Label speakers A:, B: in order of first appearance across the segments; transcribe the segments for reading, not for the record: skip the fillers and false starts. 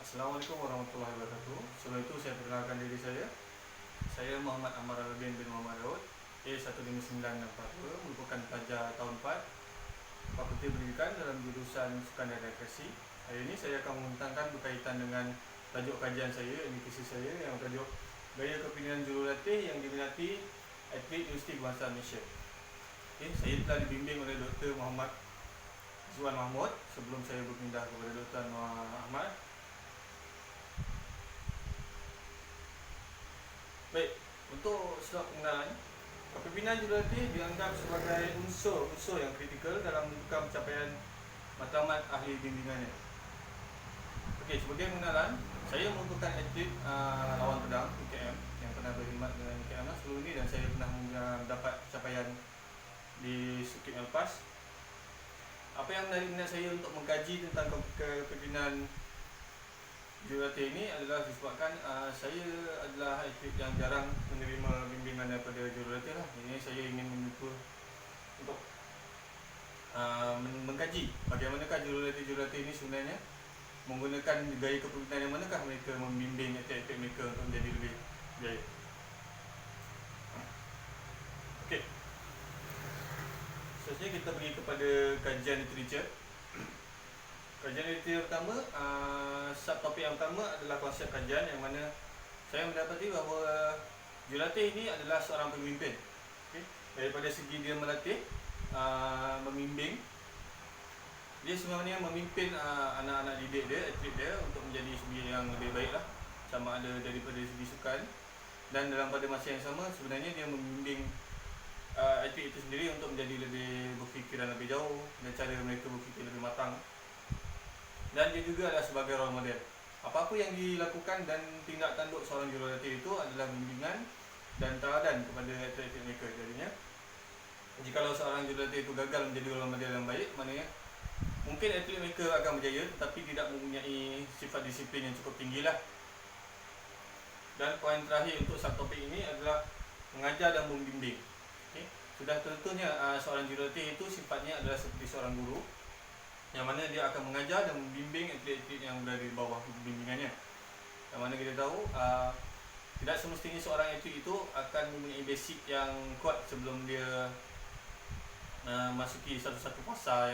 A: Assalamualaikum warahmatullahi wabarakatuh. Sebelum itu saya perkenalkan diri saya. Saya Muhammad Ammar Al-Bin bin Muhammad Daud, A15962, merupakan pelajar tahun 4 Fakulti Pendidikan dalam jurusan Sukan dan Rekreasi. Hari ini saya akan membentangkan berkaitan dengan tajuk kajian saya, ini tesis saya yang tajuk Gaya Kepimpinan Jurulatih yang diminati atlet Universiti Kebangsaan Malaysia. Saya telah dibimbing oleh Dr. Muhammad Zuan Mahmud sebelum saya berpindah kepada Dr. Anwar Ahmad. Baik, untuk sebab pengenalan, kepimpinan jurulatih dianggap sebagai unsur yang kritikal dalam menentukan pencapaian matlamat ahli bimbingannya. Okey, sebagai pengenalan, saya merupakan atlet lawan pedang UKM yang pernah berkhidmat dengan UKM sebelum ini, dan saya pernah mendapat pencapaian di Sukit Melpas. Apa yang menarik minat saya untuk mengkaji tentang kepimpinan jurulatih ini adalah disebabkan saya adalah atlet yang jarang menerima bimbingan daripada jurulatih lah. Ini saya ingin mencuba untuk mengkaji bagaimanakah jurulatih ini sebenarnya menggunakan gaya kepimpinan yang manakah mereka membimbing atlet-atlet mereka untuk menjadi lebih jaya. Okey. Seterusnya kita pergi kepada kajian literature. Kajian literature pertama, subtopik yang pertama adalah konsep kajian, yang mana saya mendapati bahawa jurulatih ini adalah seorang pemimpin. Okay? Daripada segi dia melatih, membimbing, dia sebenarnya memimpin anak-anak didik dia, atlet dia untuk menjadi segi yang lebih baik lah, sama ada daripada segi sukan, dan dalam pada masa yang sama sebenarnya dia membimbing atlet itu sendiri untuk menjadi lebih berfikiran lebih jauh dan cara mereka berfikir lebih matang. Dan dia juga adalah sebagai role model. Apa-apa yang dilakukan dan tindak tanduk seorang jurulatih itu adalah bimbingan dan teladan kepada atlet-atlet mereka. Jadinya, jikalau seorang jurulatih itu gagal menjadi role model yang baik, maknanya mungkin atlet mereka akan berjaya tetapi tidak mempunyai sifat disiplin yang cukup tinggi lah. Dan poin terakhir untuk subtopik ini adalah mengajar dan membimbing. Okay? Sudah tentunya seorang jurulatih itu sifatnya adalah seperti seorang guru, yang mana dia akan mengajar dan membimbing atlet-atlet yang berada di bawah bimbingannya. Yang mana kita tahu tidak semestinya seorang atlet itu akan mempunyai basic yang kuat sebelum dia masuki satu-satu fasa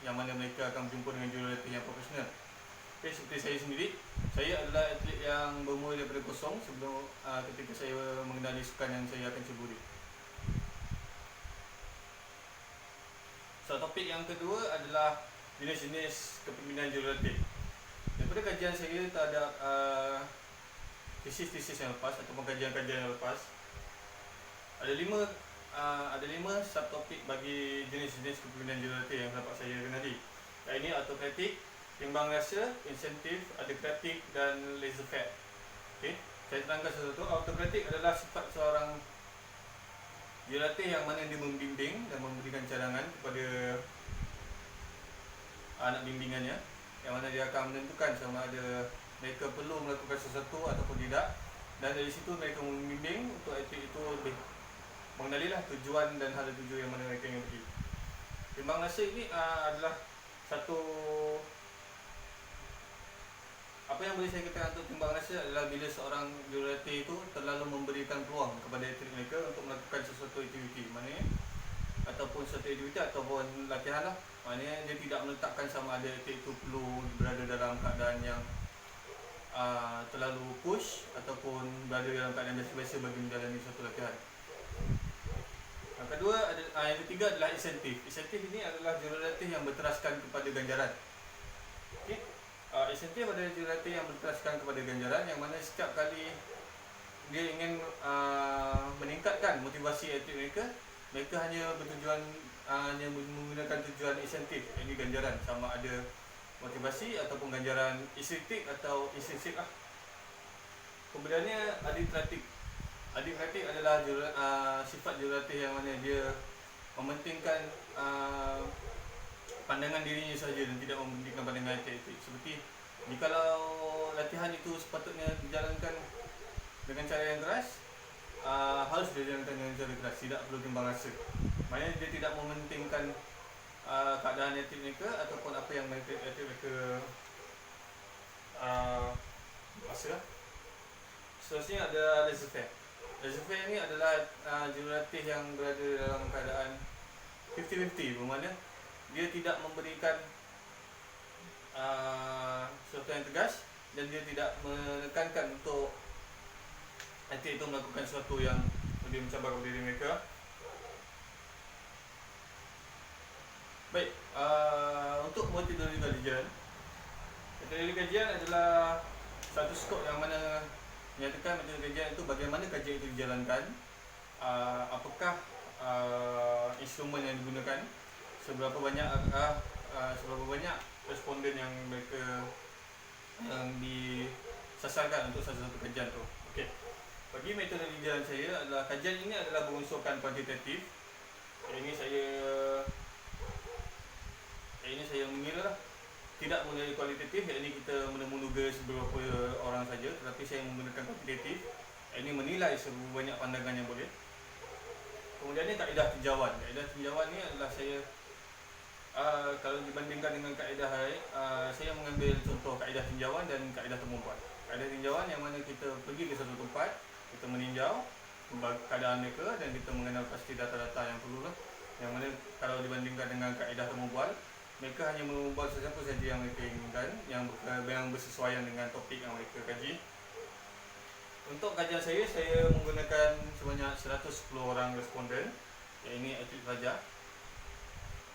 A: yang mana mereka akan berjumpa dengan jurulatih yang profesional. Okay, seperti saya sendiri, saya adalah atlet yang bermula daripada kosong sebelum ketika saya mengenali sukan yang saya akan ceburi. So, topik yang kedua adalah jenis-jenis kepimpinan jurulatih. Daripada kajian saya terhadap tesis-tesis yang lepas ataupun kajian-kajian yang lepas, ada lima subtopik bagi jenis-jenis kepimpinan jurulatih yang dapat saya kenali. Ini autokratik, timbang rasa, insentif, adhokratik dan laissez-faire. Okay? Saya terangkan satu-satu. Autokratik adalah sifat seorang jurulatih yang mana dia membimbing dan memberikan cadangan kepada anak bimbingannya, yang mana dia akan menentukan sama ada mereka perlu melakukan sesuatu ataupun tidak, dan dari situ mereka membimbing untuk atlet itu lebih mengenalilah tujuan dan hala tuju yang mana mereka ingin pergi. Timbang rasa ini adalah satu, apa yang boleh saya katakan untuk timbang rasa adalah bila seorang jurulatih itu terlalu memberikan peluang kepada atlet mereka untuk melakukan sesuatu aktiviti, maknanya ataupun suatu aktiviti ataupun latihan lah. Maknanya dia tidak meletakkan sama ada atlet itu perlu berada dalam keadaan yang terlalu push ataupun berada dalam keadaan biasa-biasa bagi menjalani suatu latihan. Yang ketiga adalah insentif. Insentif ini adalah jurulatih yang berteraskan kepada ganjaran. Okay? Insentif adalah jurulatih yang berteraskan kepada ganjaran, yang mana setiap kali dia ingin meningkatkan motivasi atlet mereka hanya bertujuan hanya menggunakan tujuan insentif, ini ganjaran, sama ada motivasi ataupun ganjaran estetik atau insentif lah. Kemudiannya adhokratik. Adhokratik adalah sifat jurulatih yang mana dia mementingkan pandangan dirinya saja dan tidak mementingkan pandangan atlet. Seperti jikalau latihan itu sepatutnya dijalankan dengan cara yang keras, harus dijalankan dengan cara keras, tidak perlu timbang rasa. Maknanya dia tidak mementingkan keadaan atlet mereka ataupun apa yang atlet mereka seterusnya ada laissez-faire. Laissez-faire ni adalah jurulatih yang berada dalam keadaan 50-50, bermakna dia tidak memberikan sesuatu yang tegas dan dia tidak menekankan untuk atlet itu melakukan sesuatu yang lebih mencabar kepada diri mereka. Baik, untuk metodologi kajian. Metodologi kajian adalah satu skop yang mana menyatakan metodologi kajian itu bagaimana kajian itu dijalankan, apakah instrumen yang digunakan, seberapa banyak responden yang mereka yang disasarkan untuk satu-satu kajian tu. Okey. Bagi metodologi kajian saya adalah kajian ini adalah berunsurkan kuantitatif. Ini saya mengira lah, tidak mengenai kualitatif, ini kita menemuduga seberapa orang saja, tetapi saya menggunakan kuantitatif. Ini menilai seberapa banyak pandangan yang boleh. Kemudian ni kaedah tinjauan. Kaedah tinjauan ni adalah saya kalau dibandingkan dengan kaedah saya mengambil contoh kaedah tinjauan dan kaedah temubual. Kaedah tinjauan yang mana kita pergi ke satu tempat, kita meninjau keadaan mereka dan kita mengenal pasti data-data yang perlulah. Yang mana kalau dibandingkan dengan kaedah temubual, mereka hanya membuat sesuatu saja yang mereka inginkan, yang bersesuaian dengan topik yang mereka kaji. Untuk kajian saya menggunakan sebanyak 110 orang responden. Yang ini atlet pelajar.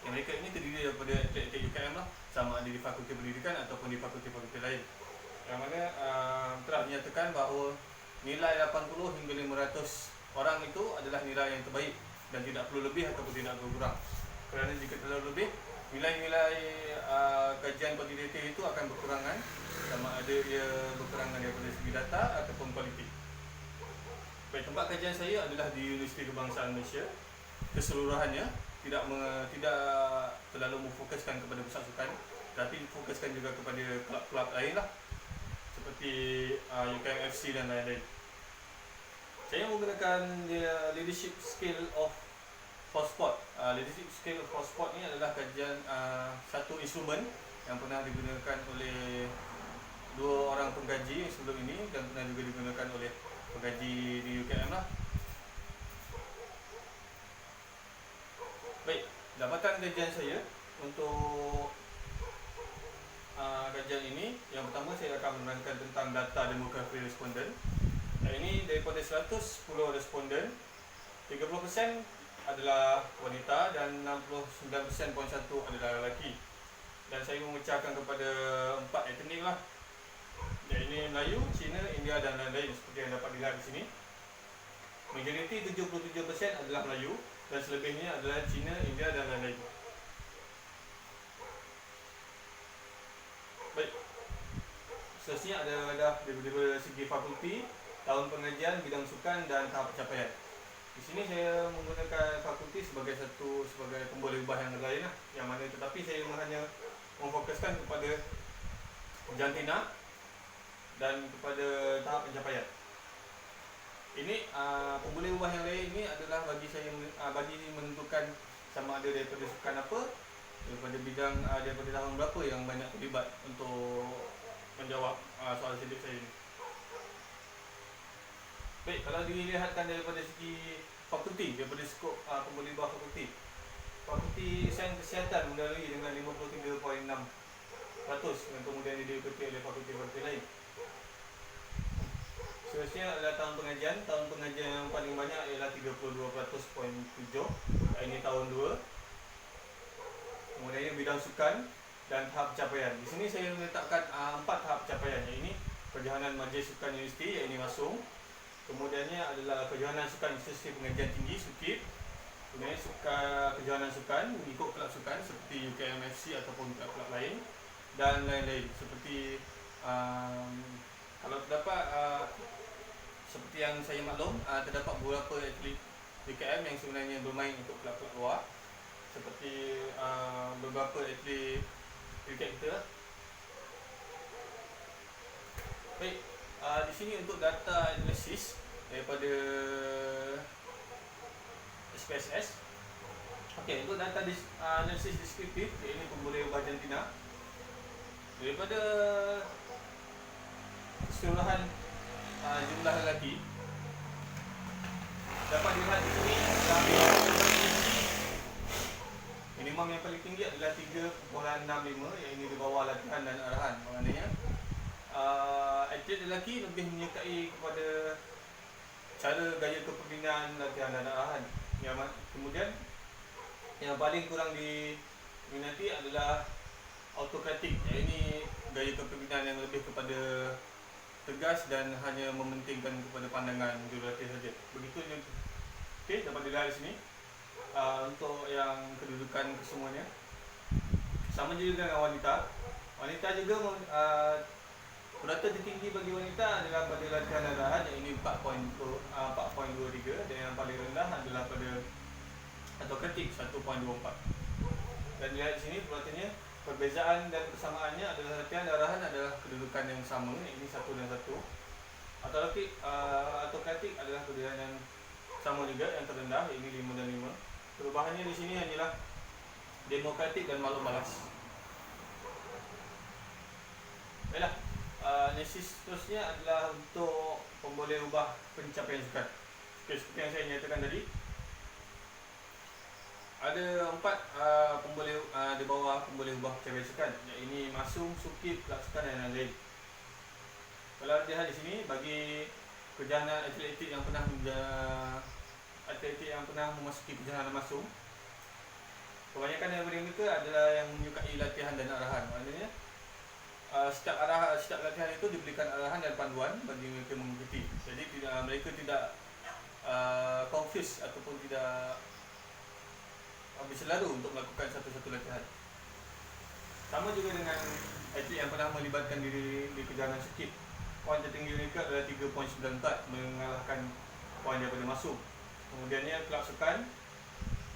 A: Yang mereka ini terdiri daripada atlet-atlet UKM lah, sama ada di fakulti pendidikan ataupun di fakulti-fakulti lain. Yang mana telah dinyatakan bahawa nilai 80 hingga 500 orang itu adalah nilai yang terbaik dan tidak perlu lebih ataupun tidak perlu kurang. Kerana jika terlalu lebih, nilai-nilai kajian kuantitatif itu akan berkurangan, sama ada dia berkurangan daripada segi data ataupun kualiti. Baik, tempat kajian saya adalah di Universiti Kebangsaan Malaysia keseluruhannya, tidak terlalu memfokuskan kepada pusat sukan, tapi difokuskan juga kepada kelab-kelab lain lah, seperti UKM FC dan lain-lain. Saya menggunakan leadership skill of for sport. Leadership skill for sport ni adalah kajian satu instrumen yang pernah digunakan oleh 2 orang pengkaji sebelum ini dan pernah juga digunakan oleh pengkaji di UKM lah. Baik, dapatan kajian saya untuk kajian ini, yang pertama saya akan menerangkan tentang data demografi responden. Ini daripada 110 responden, 30% adalah wanita dan 69.1% adalah lelaki. Dan saya memecahkan kepada 4 etnik lah. Ini Melayu, Cina, India dan lain-lain seperti yang dapat dilihat di sini. Majoriti 77% adalah Melayu dan selebihnya adalah Cina, India dan lain-lain. Baik. Seterusnya ada daripada segi fakulti, tahun pengajian, bidang sukan dan tahap pencapaian. Di sini saya menggunakan fakulti sebagai pemboleh ubah yang lain lah, yang mana tetapi saya hanya memfokuskan kepada jantina dan kepada tahap pencapaian. Ini pemboleh ubah yang lain ini adalah bagi saya bagi menentukan sama ada daripada sukan apa, daripada bidang daripada tahun berapa yang banyak terlibat untuk menjawab soalan sidik saya ini. Baik, kalau dilihatkan daripada segi fakulti, daripada skop pemboleh ubah fakulti, Fakulti Sains Kesihatan mendalui dengan 53.6% dan kemudian diikuti oleh fakulti-fakulti lain. Seterusnya adalah tahun pengajian. Tahun pengajian yang paling banyak ialah 32.7%. Ini tahun 2. Kemudian bidang sukan dan tahap pencapaian. Di sini saya meletakkan 4 tahap pencapaian. Ini Kejohanan Majlis Sukan Universiti, iaitu MASUM. Kemudiannya adalah Kejohanan Sukan Institusi Pengajian Tinggi, SUKIP. Kemudian Kejohanan Sukan mengikut kelab sukan seperti UKM FC ataupun kelab lain dan lain-lain seperti kalau terdapat seperti yang saya maklum, terdapat beberapa atlet UKM yang sebenarnya bermain untuk kelab-kelab luar, seperti beberapa atlet kriket kita. Baik, di sini untuk data analisis daripada SPSS. Okey, untuk data analisis deskriptif, ini pemboleh ubah jantina. Daripada keseluruhan jumlah lelaki dapat dilihat di sini. Minimum yang paling tinggi adalah 3.65, yang ini di bawah latihan dan arahan. Maknanya atlet lelaki lebih menyertai kepada cara gaya kepimpinan, latihan dan arahan. Kemudian yang paling kurang diminati adalah autokratik. Ini gaya kepimpinan yang lebih kepada tegas dan hanya mementingkan kepada pandangan jurulatih saja. Begitu je. Okey, dapat dilihat di sini. Untuk yang kedudukan kesemuanya sama juga dengan wanita. Wanita juga purata tertinggi bagi wanita adalah pada latihan arahan, yang ini 4.23, dan yang paling rendah adalah pada autokratik 1.24. Dan lihat di sini puratanya, perbezaan dan persamaannya adalah latihan arahan adalah kedudukan yang sama, ini 1 dan 1. Autokratik adalah kedudukan yang sama juga, yang terendah, ini 5 dan 5. Perubahannya di sini hanyalah demokratik dan maklum balas. Baiklah, analisis seterusnya adalah untuk pemboleh ubah pencapaian sukan. Okay, seperti yang saya nyatakan tadi, ada 4 pemboleh di bawah pemboleh ubah pencapaian sukan. Ini masung, sukip, pelaksukan dan lain-lain. Kalau lihat di sini, bagi perjalanan atletik yang pernah memasuki perjalanan masung, kebanyakan daripada mereka adalah yang menyukai latihan dan arahan. Maknanya setiap latihan itu diberikan arahan dan panduan bagi mereka mengikuti. Jadi mereka tidak confuse ataupun tidak habis lalu untuk melakukan satu-satu latihan. Sama juga dengan atlet yang pernah melibatkan diri di kejohanan sukip. Poin tertinggi mereka adalah 3.94, mengalahkan poin daripada masuk. Kemudiannya kelaksukan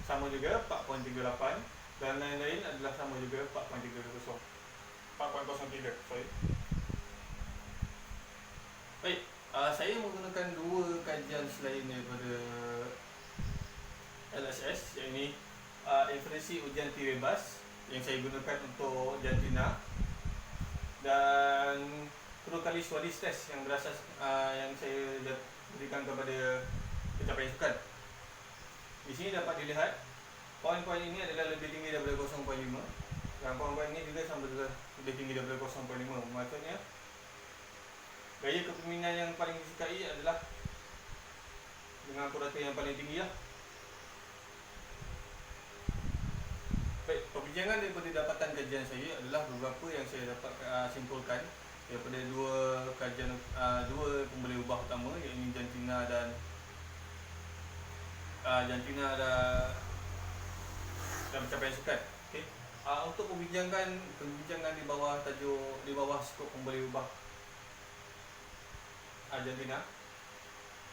A: sama juga 4.38, dan lain-lain adalah sama juga 4.03. Baik, saya menggunakan 2 kajian selain daripada LSS, yang ini inferensi ujian teori bebas yang saya gunakan untuk jantina, dan 10 kali Swadhy's test yang berasas yang saya berikan kepada pencapaian sukan. Di sini dapat dilihat poin-poin ini adalah lebih tinggi daripada 0.5, dan poin-poin ini juga sama juga lebih tinggi daripada 0.5. Maksudnya gaya kepimpinan yang paling disukai adalah dengan purata yang paling tinggi lah. Baik, perbincangan daripada dapatan kajian saya adalah beberapa yang saya dapat simpulkan daripada 2 kajian, 2 pemboleh ubah utama, iaitu jantina dan pencapaian sukan. Okay. Untuk perbincangan di bawah tajuk, di bawah skop pemboleh ubah jantina,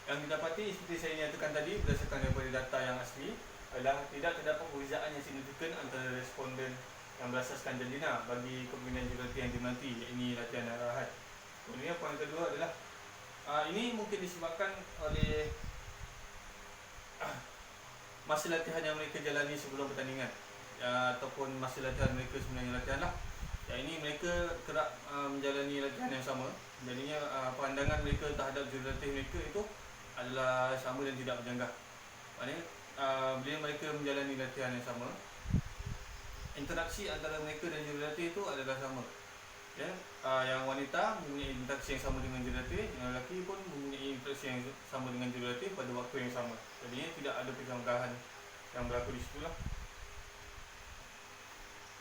A: yang didapati seperti saya nyatakan tadi berdasarkan daripada data yang asli adalah tidak terdapat perbezaan yang signifikan antara responden yang berasaskan jantina bagi kepimpinan jurulatih yang dimenanti, iaitu latihan dan arahan. Kemudian poin kedua adalah ini mungkin disebabkan oleh masa latihan yang mereka jalani sebelum pertandingan, ataupun masa latihan mereka sebenarnya latihan lah. Yang ini mereka kerap menjalani latihan yang sama, jadinya pandangan mereka terhadap jurulatih mereka itu adalah sama dan tidak berjanggah. Maknanya bila mereka menjalani latihan yang sama, interaksi antara mereka dan jurulatih itu adalah sama. Ya, yang wanita mempunyai interaksi yang sama dengan jurulatih, yang lelaki pun mempunyai interaksi yang sama dengan jurulatih pada waktu yang sama. Jadinya tidak ada perjanggahan yang berlaku di situ lah.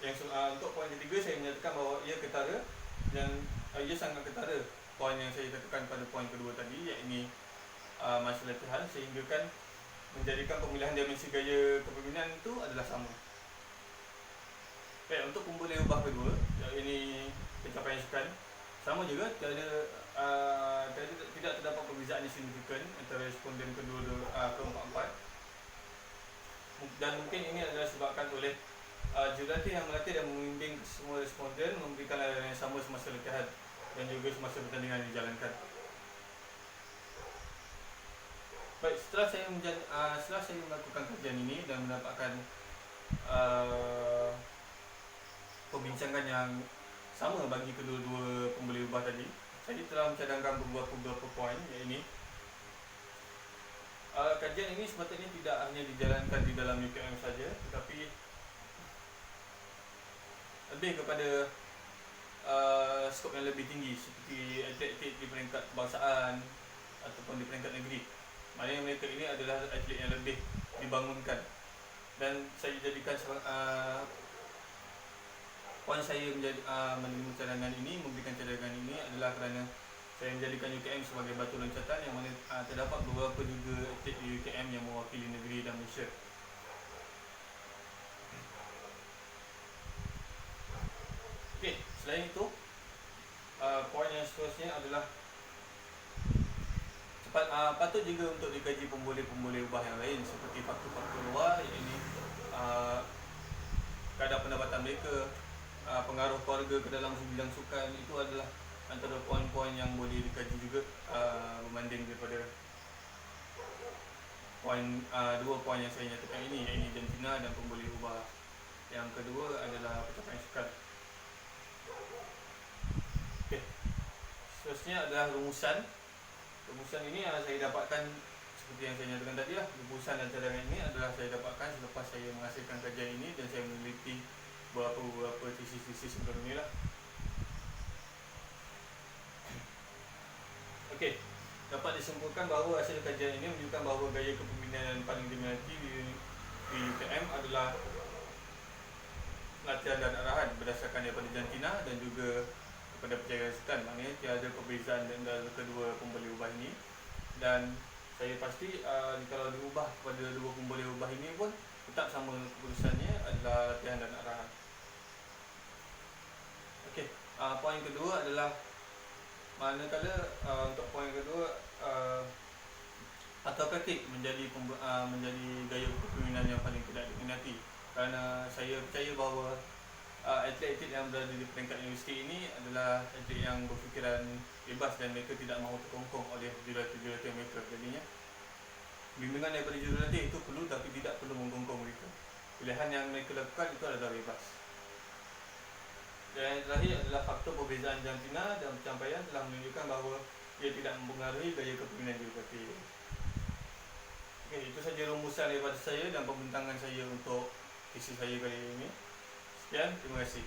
A: Yang untuk poin ketiga, saya menyatakan bahawa ia ketara, dan ia sangat ketara poin yang saya katakan pada poin kedua tadi, iaitu masa latihan, sehingga kan menjadikan pemilihan dimensi gaya kepimpinan itu adalah sama. Baik, untuk pemboleh ubah kedua, ini pencapaian sukan, sama juga tidak terdapat perbezaan yang signifikan antara responden keempat-empat, dan mungkin ini adalah disebabkan oleh jurulatih yang melatih dan membimbing semua responden memberikan layanan yang sama semasa latihan dan juga semasa pertandingan yang dijalankan. Baik, setelah saya melakukan kajian ini dan mendapatkan perbincangan yang sama bagi kedua-dua pemboleh ubah tadi, saya telah mencadangkan beberapa poin, iaitu kajian ini sepatutnya tidak hanya dijalankan di dalam UKM saja, tetapi lebih kepada skop yang lebih tinggi, seperti atlet-atlet di peringkat kebangsaan ataupun di peringkat negeri. Maknanya mereka ini adalah atlet yang lebih dibangunkan. Dan saya jadikan poin saya menerima cadangan ini, memberikan cadangan ini adalah kerana saya menjadikan UKM sebagai batu loncatan, yang mana terdapat beberapa juga atlet di UKM yang mewakili negeri dan Malaysia. Okey, selain itu, poin yang seterusnya adalah patut juga untuk dikaji pemboleh-pemboleh ubah yang lain, seperti faktor-faktor luar, iaitu kadar pendapatan mereka, pengaruh keluarga ke dalam bidang sukan. Itu adalah antara poin-poin yang boleh dikaji juga, berbanding daripada dua poin yang saya nyatakan ini, iaitu jantina dan pemboleh ubah. Yang kedua adalah pencapaian sukan. Okay. Seterusnya adalah rumusan. Rumusan ini saya dapatkan seperti yang saya nyatakan tadi lah. Rumusan dan cadangan ini adalah saya dapatkan selepas saya menghasilkan kajian ini dan saya meneliti beberapa tesis-tesis sebelum ini lah. Okey, dapat disimpulkan bahawa hasil kajian ini menunjukkan bahawa gaya kepemimpinan paling diminati di UKM adalah latihan dan arahan berdasarkan daripada jantina dan juga kepada penjagaan sukan. Maknanya tiada perbezaan antara kedua pemboleh ubah ini, dan saya pasti kalau diubah kepada dua pemboleh ubah ini pun tetap sama keputusannya adalah latihan dan arahan. Okey, poin kedua adalah manakala untuk poin kedua atau praktik menjadi gaya kepemimpinan yang paling tidak diminati, kerana saya percaya bahawa atlet-atlet yang berada di peringkat universiti ini adalah atlet yang berfikiran bebas dan mereka tidak mahu terkongkong oleh jurulatih mereka. Jadinya bimbingan daripada jurulatih itu perlu, tapi tidak perlu mengkongkong mereka. Pilihan yang mereka lakukan itu adalah bebas. Dan yang terakhir adalah faktor perbezaan jantina dan pencapaian telah menunjukkan bahawa ia tidak mempengaruhi gaya kepemimpinan jurulatih. Okey, itu saja rumusan daripada saya dan pembentangan saya untuk tesis saya kali ini. Sekian, terima kasih.